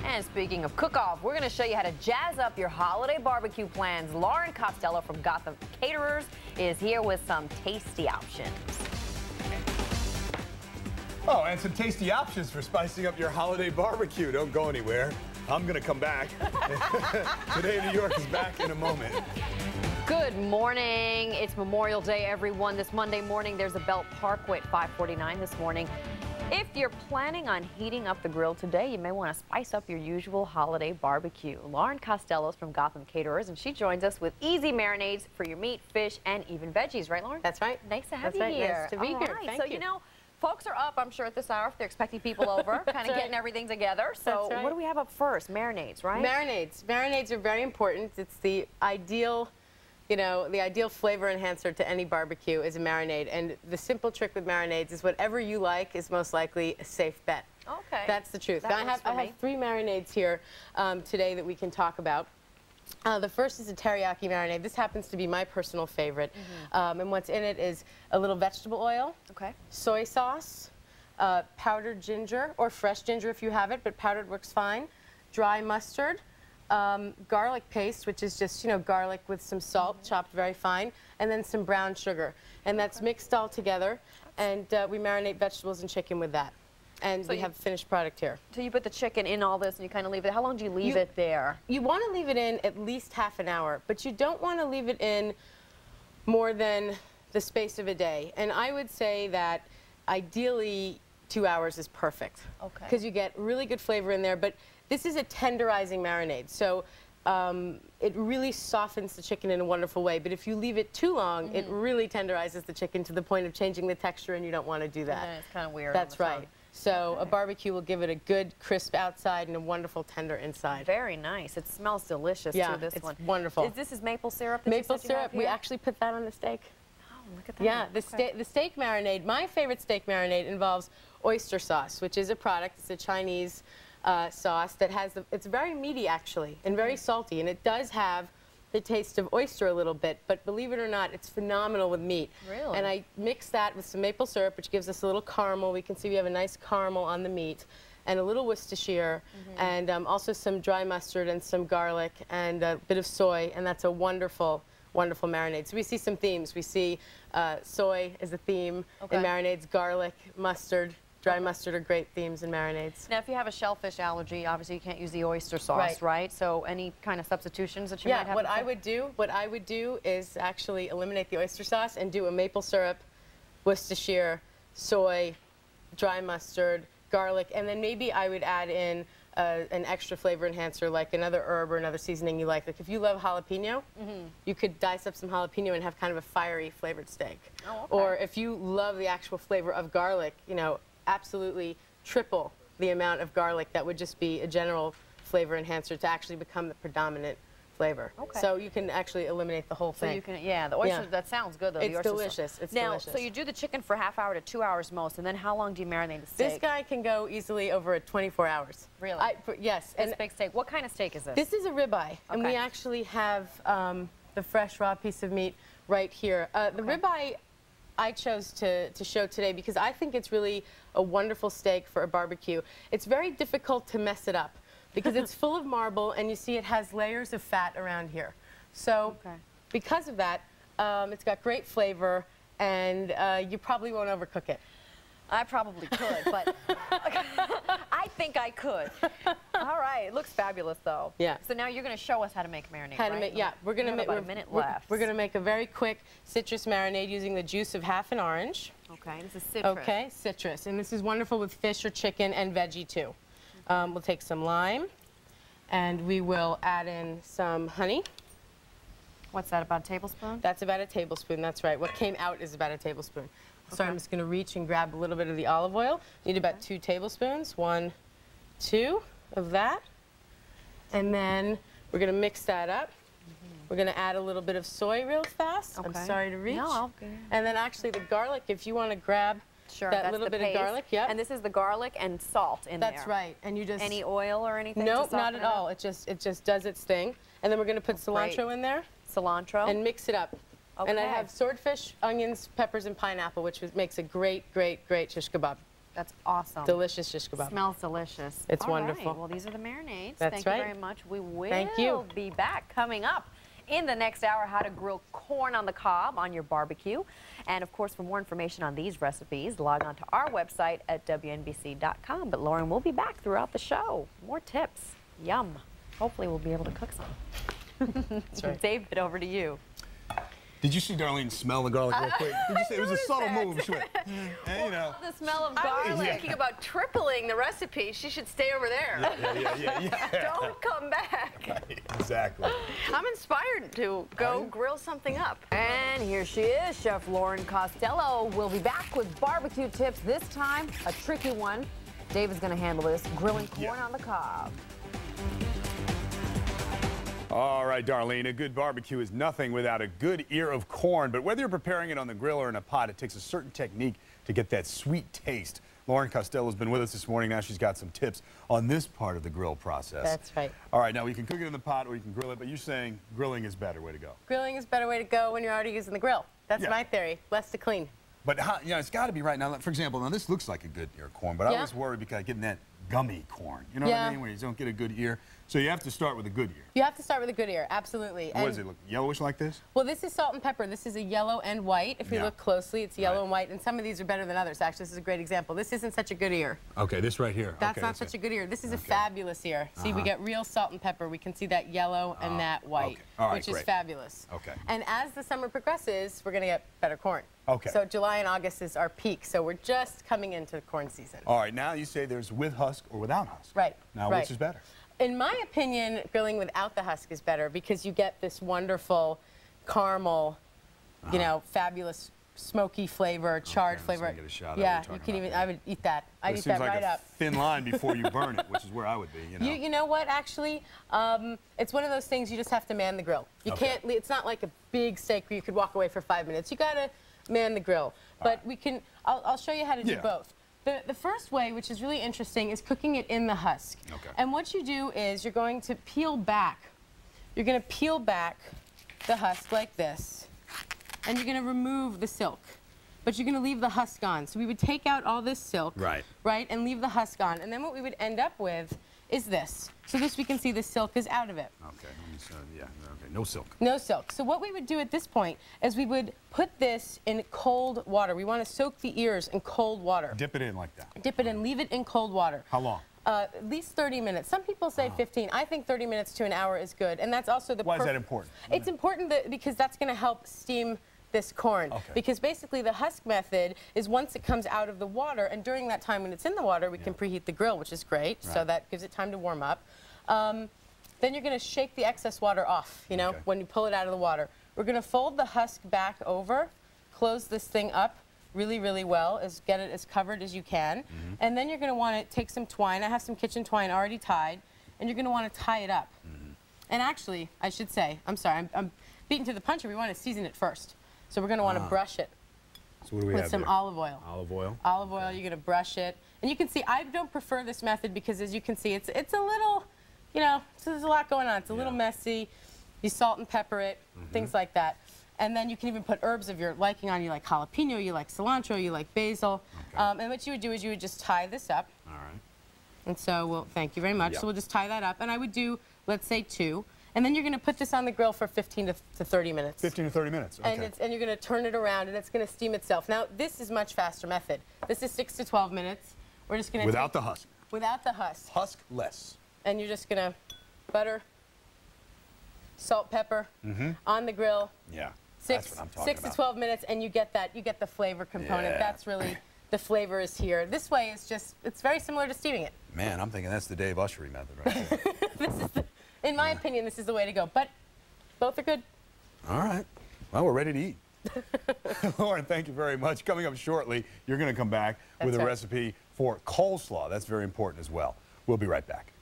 And speaking of cook-off, we're going to show you how to jazz up your holiday barbecue plans. Braun Costello from Gotham Caterers is here with some tasty options. Oh, and some tasty options for spicing up your holiday barbecue. Don't go anywhere. I'm going to come back. Today in New York is back in a moment. Good morning. It's Memorial Day, everyone. This Monday morning, there's a Belt Parkway at 5:49 this morning. If you're planning on heating up the grill today, you may want to spice up your usual holiday barbecue. Braun Costello is from Gotham Caterers, and she joins us with easy marinades for your meat, fish, and even veggies. Right, Lauren? That's right. Nice to have you right. here. Nice to be here. Right. Thank you know, folks are up, I'm sure, at this hour if they're expecting people over, kind of getting everything together. So what do we have up first? Marinades, right? Marinades. Marinades are very important. It's the ideal, the ideal flavor enhancer to any barbecue is a marinade. And the simple trick with marinades is whatever you like is most likely a safe bet. Okay. That's the truth. That I have 3 marinades here today that we can talk about. The first is a teriyaki marinade. This happens to be my personal favorite. And what's in it is a little vegetable oil, soy sauce, powdered ginger, or fresh ginger if you have it, but powdered works fine, dry mustard, garlic paste, which is just, garlic with some salt, chopped very fine, and then some brown sugar. And that's mixed all together, and we marinate vegetables and chicken with that. And so we have a finished product here. So you put the chicken in all this and you kind of leave it. How long do you leave it there? You want to leave it in at least half an hour, but you don't want to leave it in more than the space of a day. And I would say that ideally 2 hours is perfect. Okay. Because you get really good flavor in there, but this is a tenderizing marinade. So it really softens the chicken in a wonderful way. But if you leave it too long, it really tenderizes the chicken to the point of changing the texture, and you don't want to do that. And it's kind of weird. That's right. So a barbecue will give it a good crisp outside and a wonderful tender inside. Very nice. It smells delicious too, this one. Yeah, it's wonderful. This is maple syrup that Maple you said you have syrup. here? We actually put that on the steak. Oh, look at that. Yeah, the steak marinade, my favorite steak marinade involves oyster sauce, which is a product. It's a Chinese sauce that has, it's very meaty actually, and very salty, and it does have the taste of oyster a little bit, but believe it or not, it's phenomenal with meat. Really? And I mix that with some maple syrup, which gives us a little caramel. We can see we have a nice caramel on the meat, and a little Worcestershire, and also some dry mustard and some garlic and a bit of soy, and that's a wonderful, wonderful marinade. So we see some themes. We see soy as a theme in marinades, garlic, mustard, dry mustard are great themes in marinades. Now, if you have a shellfish allergy, obviously you can't use the oyster sauce, right? So any kind of substitutions that you might have? What I would do is actually eliminate the oyster sauce and do a maple syrup, Worcestershire, soy, dry mustard, garlic, and then maybe I would add in an extra flavor enhancer, like another herb or another seasoning you like. Like if you love jalapeno, you could dice up some jalapeno and have kind of a fiery flavored steak. Oh, okay. Or if you love the actual flavor of garlic, absolutely triple the amount of garlic. That would just be a general flavor enhancer to actually become the predominant flavor. Okay. So you can actually eliminate the whole thing. So you can, the oyster, that sounds good though. It's delicious. It's delicious. So you do the chicken for half hour to 2 hours most, and then how long do you marinate the steak? This guy can go easily over 24 hours. Really? Yes. This big steak. What kind of steak is this? This is a ribeye, and we actually have the fresh raw piece of meat right here. The ribeye I chose to show today because I think it's really a wonderful steak for a barbecue. It's very difficult to mess it up because it's full of marble, and you see it has layers of fat around here. So because of that, it's got great flavor, and you probably won't overcook it. I probably could, but I think I could. All right, it looks fabulous though. Yeah. So now you're going to show us how to make marinade, How to make? Yeah, we're going to make about a minute left. We're going to make a very quick citrus marinade using the juice of half an orange. Okay, this is citrus. Okay, citrus, and this is wonderful with fish or chicken and veggie too. We'll take some lime, and we will add in some honey. What's that, about a tablespoon? That's about a tablespoon, that's right. What came out is about a tablespoon. So I'm just going to reach and grab a little bit of the olive oil. Need about 2 tablespoons, 1, 2 of that. And then we're going to mix that up. We're going to add a little bit of soy real fast. I'm sorry to reach. No, and then actually the garlic, if you want to grab that little bit of garlic. Yep. And this is the garlic and salt in there. That's right. And you just... Any oil or anything? Nope, not at all. It just does its thing. And then we're going to put cilantro in there. Cilantro. And mix it up. Okay. And I have swordfish, onions, peppers, and pineapple, which makes a great, great, great shish kebab. That's awesome. Delicious shish kebab. Smells delicious. It's All wonderful. Right. Well, these are the marinades. That's Thank you very much. We will be back coming up in the next hour, how to grill corn on the cob on your barbecue. And of course, for more information on these recipes, log on to our website at WNBC.com. But Lauren, we'll be back throughout the show. More tips. Yum. Hopefully we'll be able to cook some. That's right. David, over to you. Did you see Darlene smell the garlic real quick? Did you see? It was a subtle move. She went, and, you know. The smell of I was garlic. thinking about tripling the recipe. She should stay over there. Yeah. Don't come back. Exactly. I'm inspired to go grill something up. And here she is, Chef Braun Costello. We'll be back with barbecue tips. This time, a tricky one. David's going to handle this, grilling corn on the cob. All right, Darlene, a good barbecue is nothing without a good ear of corn. But whether you're preparing it on the grill or in a pot, it takes a certain technique to get that sweet taste. Braun Costello has been with us this morning. Now she's got some tips on this part of the grill process. That's right. All right, now you can cook it in the pot or you can grill it, but you're saying grilling is a better way to go. Grilling is a better way to go when you're already using the grill. That's Yeah. my theory. Less to clean. But you know, it's got to be right now. For example, now this looks like a good ear of corn, but I always worry because getting that gummy corn. You know what I mean? When you don't get a good ear. So you have to start with a good ear. You have to start with a good ear, absolutely. What does it look yellowish like this? Well, this is salt and pepper. This is a yellow and white. If you look closely, it's yellow and white, and some of these are better than others. Actually, this is a great example. This isn't such a good ear. Okay, this right here. That's not such a good ear. This is a fabulous ear. See, we get real salt and pepper. We can see that yellow and that white, which is fabulous. Okay. And as the summer progresses, we're going to get better corn. Okay. So July and August is our peak, so we're just coming into corn season. All right, now you say there's with husk or without husk. Right. Now, which is better? In my opinion, grilling without the husk is better because you get this wonderful caramel, you know, fabulous smoky flavor, charred flavor. Get a shot yeah, of you can even. I would eat that. I'd eat that right up. It seems like a thin line before you burn it, which is where I would be. You know. You know what? Actually, it's one of those things you just have to man the grill. You can't. It's not like a big steak where you could walk away for 5 minutes. You gotta man the grill. But we can. I'll show you how to do both. The first way, which is really interesting, is cooking it in the husk. Okay. And what you do is you're going to peel back. You're going to peel back the husk like this, and you're going to remove the silk. But you're going to leave the husk on. So we would take out all this silk, right, and leave the husk on. And then what we would end up with is this. So this, we can see the silk is out of it. Okay, okay, no silk. No silk. So what we would do at this point is we would put this in cold water. We want to soak the ears in cold water. Dip it in like that. Dip it in, leave it in cold water. How long? At least 30 minutes. Some people say 15. I think 30 minutes to an hour is good. And that's also the Why is that important? It's important because that's going to help steam this corn. Okay. Because basically the husk method is once it comes out of the water, and during that time when it's in the water, we can preheat the grill, which is great. So that gives it time to warm up. Then you're going to shake the excess water off, you know, when you pull it out of the water. We're going to fold the husk back over, close this thing up really, really well, get it as covered as you can. And then you're going to want to take some twine. I have some kitchen twine already tied, and you're going to want to tie it up. And actually, I should say, I'm sorry, I'm beaten to the punch here. We want to season it first. So we're going to want to brush it with some olive oil. Olive oil? Olive oil, you're going to brush it. And you can see, I don't prefer this method because, as you can see, it's a little, you know, so there's a lot going on. It's a little messy. You salt and pepper it, things like that. And then you can even put herbs of your liking on. You like jalapeno, you like cilantro, you like basil. And what you would do is you would just tie this up. All right. And so, well, thank you very much. So we'll just tie that up. And I would do, let's say, 2. And then you're going to put this on the grill for 15 to 30 minutes. 15 to 30 minutes, okay. And you're going to turn it around, and it's going to steam itself. Now, this is much faster method. This is 6 to 12 minutes. We're just going to Without the husk. Without the husk. Huskless. And you're just going to butter, salt, pepper on the grill. Yeah. That's what I'm talking about. 6 to 12 minutes, and you get that. You get the flavor component. Yeah. That's really the flavor is here. This way is just, it's very similar to steaming it. Man, I'm thinking that's the Dave Ushery method right there. This is in my opinion, this is the way to go. But both are good. All right. Well, we're ready to eat. Lauren, thank you very much. Coming up shortly, you're going to come back with a recipe for coleslaw. That's very important as well. We'll be right back.